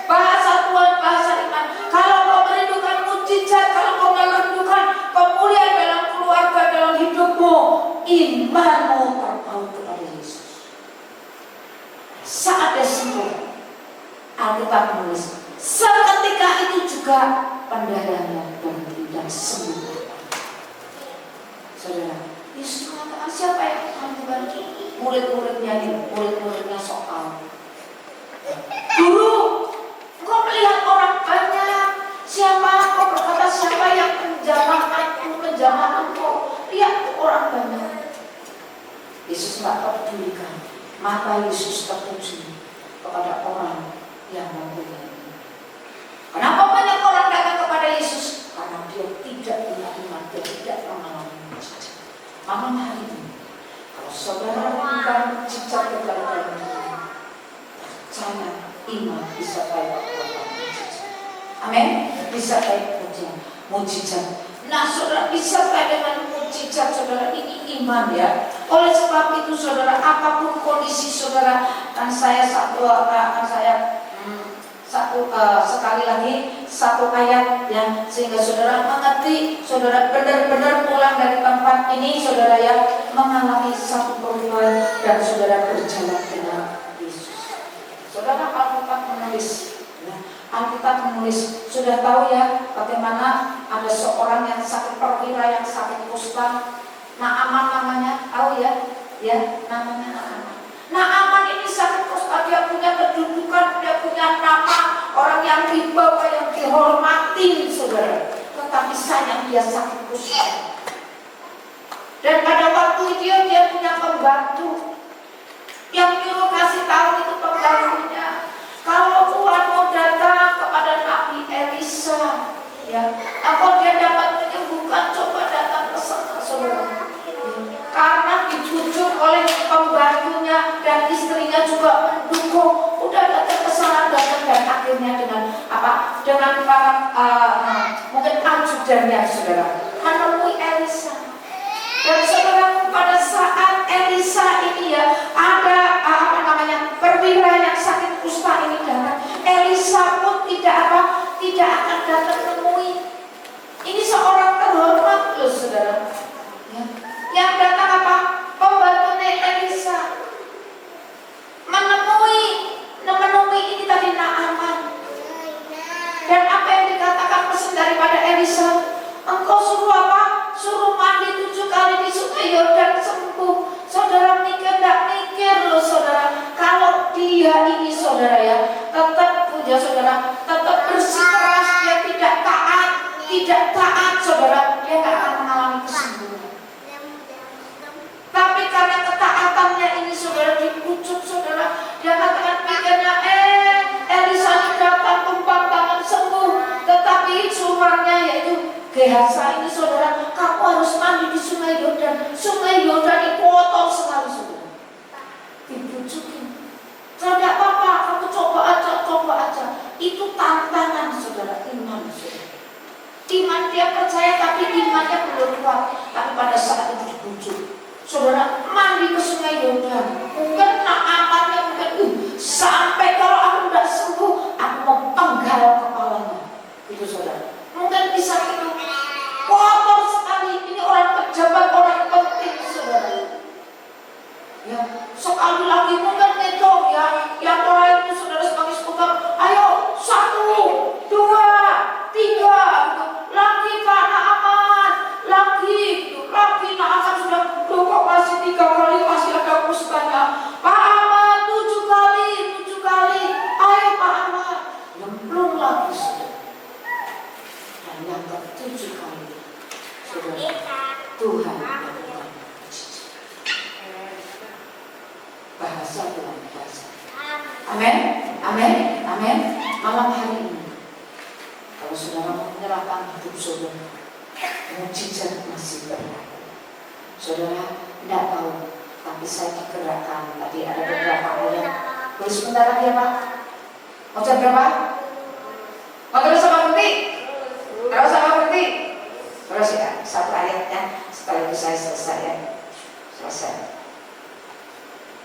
Bahasa Tuhan bahasa iman. Kalau kau merindukan mujizat, kalau kau merindukan kemuliaan dalam keluarga, dalam hidupmu, imanmu terpaut kepada Yesus. Saat dia sembuh, Alkitab menulis, seketika itu juga pendarahannya berhenti dan sembuh. Saudara, Yesus mengatakan siapa yang akan membantu? Murid-muridnya soal. Guru, engkau melihat orang banyak. Siapa? Kau berkata siapa yang menjamah engkau? Lihat orang banyak. Yesus tidak pedulikan. Mata Yesus tertuju kepada orang yang mempunyai. Kenapa banyak orang datang kepada Yesus? Karena dia tidak punya iman, dia tidak mengalami mujizat. Malam hari ini, kalau saudara bukan mujizat dalam hidup, percaya iman disertai perbuatan mujizat. Amin. Disertai mujizat. Nah, saudara disertai dengan mujizat, saudara ini iman ya. Oleh sebab itu, saudara apapun kondisi saudara, dan saya sekali lagi satu ayat yang sehingga saudara mengerti, saudara benar-benar pulang dari tempat ini, saudara yang mengalami satu perubahan dan saudara berjalan dengan Yesus. Saudara Alkitab menulis, sudah tahu ya bagaimana ada seorang yang sakit perwira, yang sakit kusta, Naaman namanya, tahu ya? Ya, namanya Naaman. Naaman ini sakit kusta, dia punya kedudukan, dia punya nama, orang yang dibawa, yang dihormati, saudara. Tetapi sayang dia sakit kusta. Dan pada waktu itu dia punya pembantu yang nyuruh kasih tahu itu pembantunya, kalau Tuhan mau datang kepada Nabi Elisa, ya, apa dia dapat menyembuhkan, coba datang ke sana, saudara. Karena dibujuk oleh pembantunya dan istrinya juga mendukung, udah datang ke sana, dan akhirnya dengan apa? Dengan para mungkin ajudannya, saudara, menemui Elisa. Dan saudara, pada saat Elisa ini ya ada perwira yang sakit kusta ini datang, Elisa pun tidak akan datang menemui. Ini seorang terhormat loh saudara ya. Yang datang apa? Pembantunya Elisa menemui ini tadi Naaman. Dan apa yang dikatakan pesan daripada Elisa, engkau suruh apa? Suruh mandi 7 kali di sungai Yordan sembuh. Saudara tidak mikir loh saudara, kalau dia ini saudara ya tetap punya saudara, tetap bersikeras, dia tidak taat saudara, dia tidak akan mengalami kesembuhan. Tapi karena ketaatannya ini saudara dipucuk saudara, dia katakan pikirnya Elisa datang tumpang tangan sembuh, tetapi suruhannya yaitu Gehazi ini saudara, kamu harus mandi di sungai Yordan. Sungai Yordan itu kotor sekali saudara. dibujukin. Tidak apa-apa, kamu coba aja. Itu tantangan saudara, iman saudara. Iman dia percaya tapi imannya belum kuat. Tapi pada saat itu dibujuk, saudara mandi ke sungai Yordan. Mungkin amatnya sampai kalau aku tidak sembuh, aku mau penggal kepalanya. Itu saudara. Mungkin bisa itu kotor sekali. Ini orang pejabat, orang penting saudara. Ya, sekali lagi mungkin itu ya, yang lain itu saudara sebagai skuter, ayo 1, 2, 3, lagi Pak Naaman, lagi Naaman sudah kok masih 3 kali masih ada musibahnya. Pak Aman 7 kali, ayo Pak Aman, belum lagi sudah. Dan yang ke-7 kali, saudara, Tuhan bahasa Tuhan bahasa. Amin. Malam hari ini, kalau saudara menyerahkan hidup saudara, mujizat masih berlaku. Saudara tidak tahu, tapi saya digerakkan. Tadi ada beberapa ayat. Boleh sebentar lagi ya Pak? Mau jam berapa? Mau terus sama berhenti? Terus ya, 1 ayatnya. Setelah itu saya selesai ya. Selesai.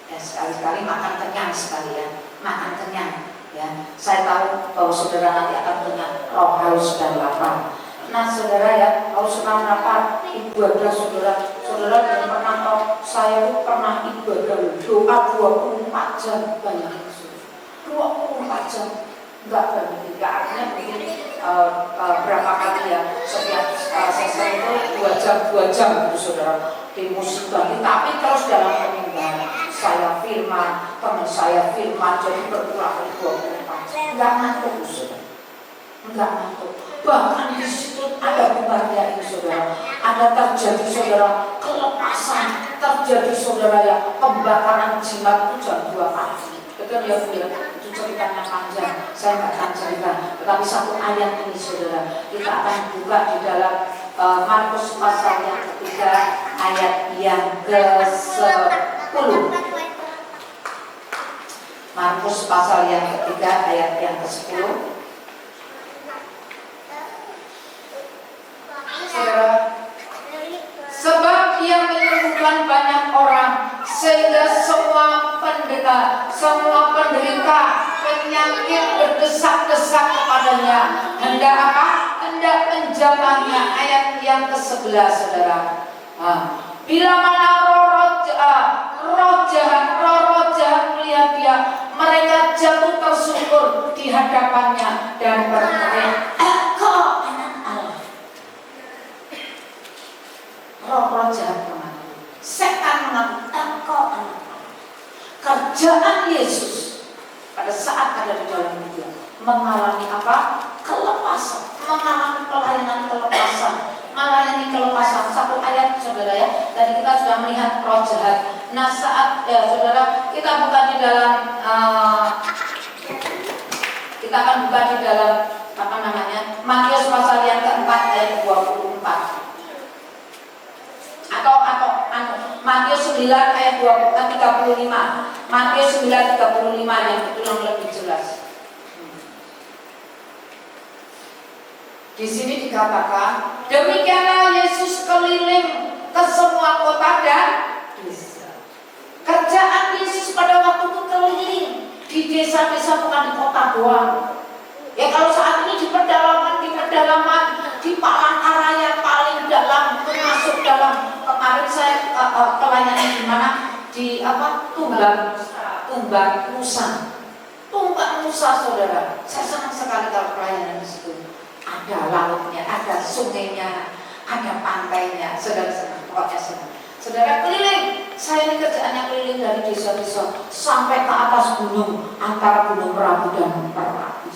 Ya, sekali-kali makan kenyang sekali ya, makan kenyang ya. Saya tahu bahwa saudara nanti akan punya roh haus dan lapar. Nah saudara ya, haus dan lapar ibadah saudara belum pernah tahu. Saya itu pernah ibadah doa 24 jam banyak saudara. 24 jam enggak banyak, artinya mungkin berapa kali ya, setiap sesi itu 2 jam gitu saudara di musibah. Tapi terus dalam penyembahan saya firman, teman saya firman, jadi berulang kali 24 jam. Enggak ngantuk saudara, enggak ngantuk. Bahkan di situ ada kebahagiaan saudara, ada terjadi saudara kelepasan, terjadi saudara ya pembakaran jimat itu jam 2 pagi. Betul ya Bu ya, itu ceritanya panjang, saya nggak akan cerita. Tetapi 1 ayat ini saudara, kita akan buka di dalam Markus pasal yang ketiga ayat yang ke-10. Markus pasal yang ketiga ayat yang ke-10. Saudara, sebab ia menyembuhkan banyak orang sehingga semua penderita penyakit berdesak-desak kepadanya. Hendak apa? Hendak menjamahnya. Ayat yang ke-11 saudara. Bila mana roh jahat melihat dia, mereka jatuh tersungkur di hadapannya dan berteriak, Engkau anak Allah. Roh jahat mengaku, setan mengaku, Engkau anak Allah. Kerjaan Yesus pada saat ada di dalam dia mengalami apa? Kelepasan, mengalami pelayanan kelepasan. Melayani kelepasan. 1 ayat saudara ya. Tadi kita sudah melihat roh jahat. Nah saat ya saudara, kita buka di dalam kita akan buka di dalam apa namanya, Matius pasal yang ke-4 ayat 24 atau Matius 9 ayat 35. Matius 9:35 yang itu yang lebih jelas. Di sini dikatakan, demikianlah Yesus keliling ke semua kota dan desa. Kerjaan Yesus pada waktu itu keliling di desa-desa, bukan di kota doang. Ya kalau saat ini di pedalaman, di Palangkaraya paling dalam, masuk dalam. Kemarin saya pelayanan di mana? Di apa? Tumbang Nusa saudara. Saya senang sekali kalau pelayanan di situ. Ada lautnya, ada sungainya, ada pantainya, saudara senang, pokoknya senang. Saudara keliling, saya ini kerjaannya keliling dari desa-desa sampai ke atas gunung, antara Gunung Merapi dan Merapi.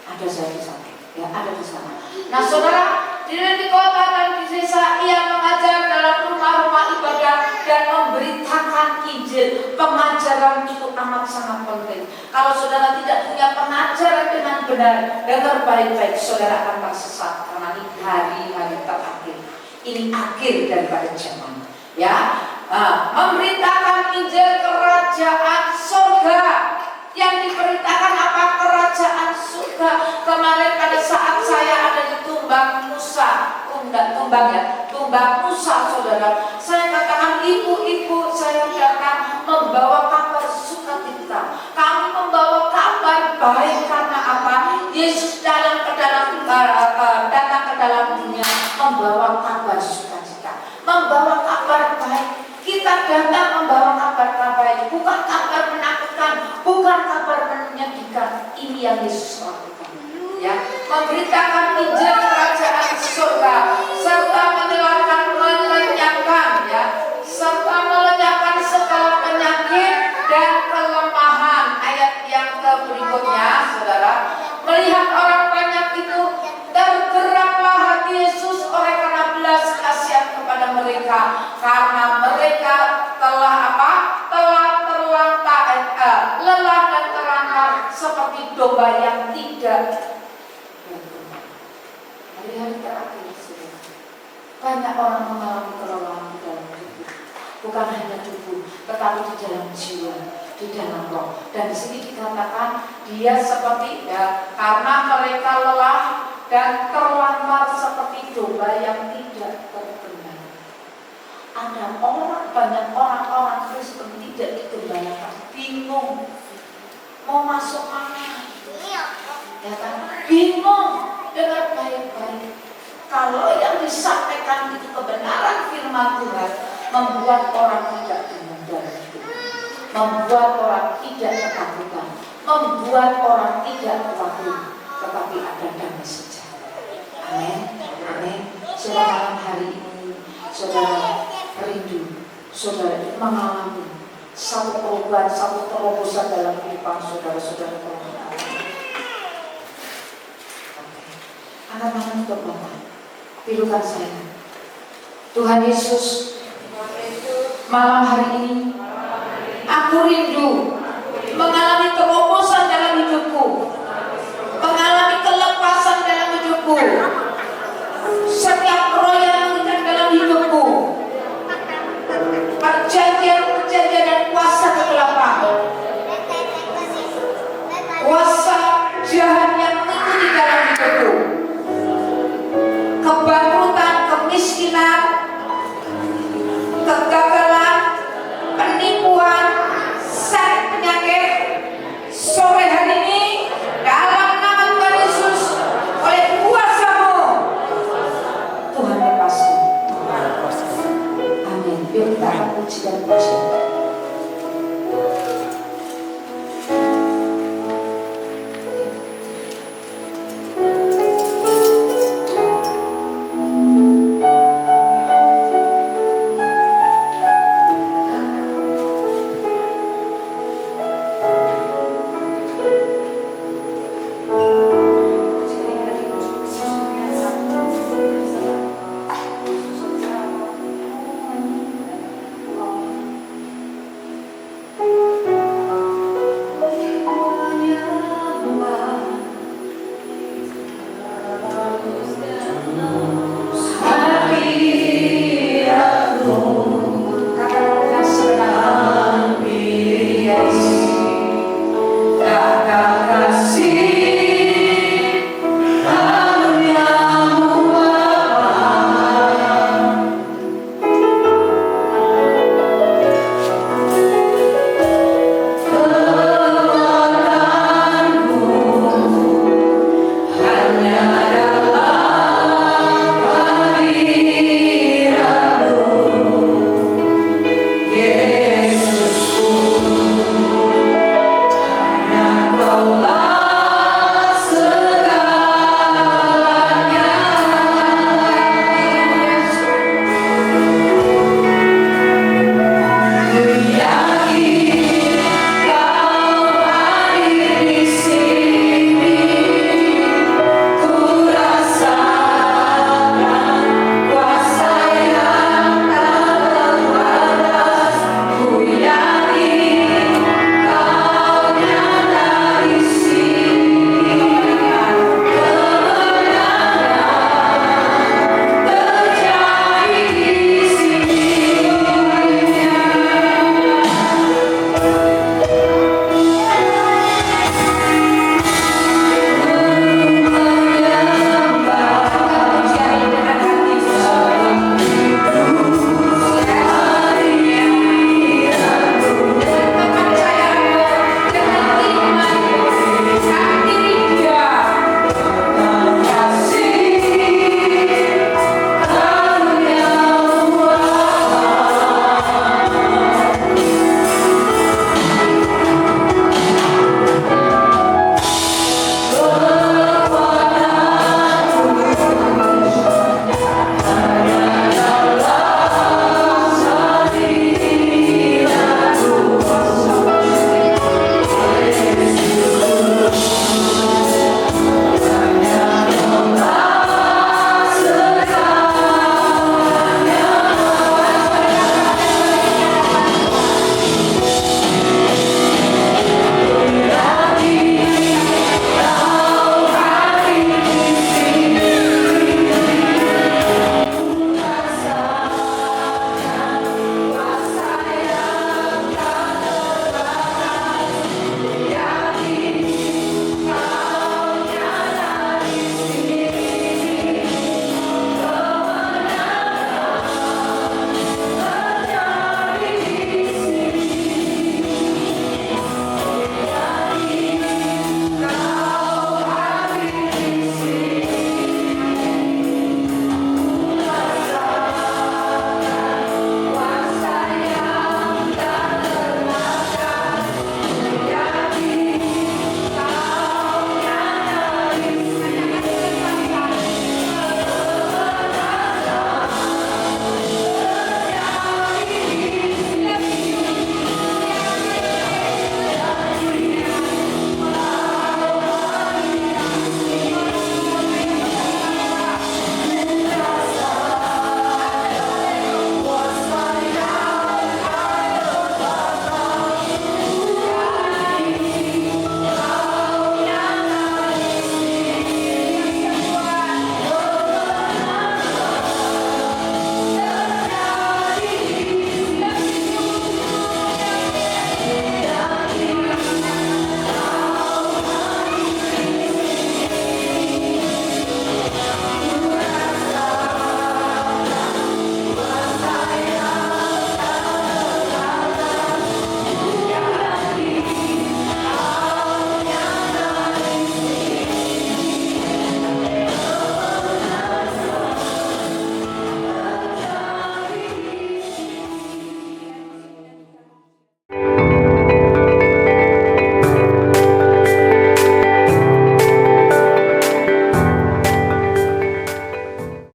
Ada saya di sana, ya ada di sana. Nah saudara, di kota dan di desa ia mengajar dalam rumah-rumah ibadah dan memberitakan Injil. Pengajaran itu amat sangat penting. Kalau saudara tidak punya pengajaran dengan benar, dengar baik-baik, saudara akan tersesat karena ini hari-hari terakhir. Ini akhir daripada zaman. Ya, Memberitakan Injil kerajaan surga. Yang diberitakan apa? Kerajaan surga. Kemarin pada saat saya ada di Tumbang Nusa, Tumbang Nusa, saudara, saya katakan, ibu-ibu, saya datang membawa kabar sukacita. Kami membawa kabar baik karena apa? Yesus datang ke dalam dunia membawa kabar sukacita, membawa kabar baik. Kita datang membawa kabar baik, bukan kabar menakutkan, bukan kabar menyedihkan. Ini yang Yesus lakukan, ya, memberitakan Injil kerajaan surga, serta melenyapkan, ya, serta melenyapkan segala penyakit dan kelemahan. Ayat yang berikutnya, saudara, melihat orang banyak itu, tergeraklah hati Yesus oleh karena belas kasihan kepada mereka, karena mereka telah apa? Telah lelah dan terlantar seperti domba yang tidak bergembala. Hari-hari terakhir, saudara, banyak orang mengalami kelelahan di dalam tubuh, bukan hanya tubuh, tetapi di dalam jiwa, di dalam roh. Dan di sini dikatakan dia seperti, ya, karena mereka lelah dan terlantar seperti domba yang tidak bergembala. Ada banyak orang-orang Kristen tidak digembalakan, bingung mau masuk mana, ya kan? Bingung. Dengar baik-baik. Kalau yang disampaikan itu kebenaran firman Tuhan, membuat orang tidak gemundar, membuat orang tidak ketakutan, membuat orang tidak khawatir, tetapi ada damai sejahtera. Amin. Amin. Saudara, hari ini saudara rindu, saudara mengalami satu perubahan, satu terobosan dalam kehidupan saudara-saudara. Anak-anak untuk Bapak, pilukan saya, Tuhan Yesus, malam hari ini aku rindu mengalami terobosan dalam hidupku, mengalami kelepasan dalam hidupku.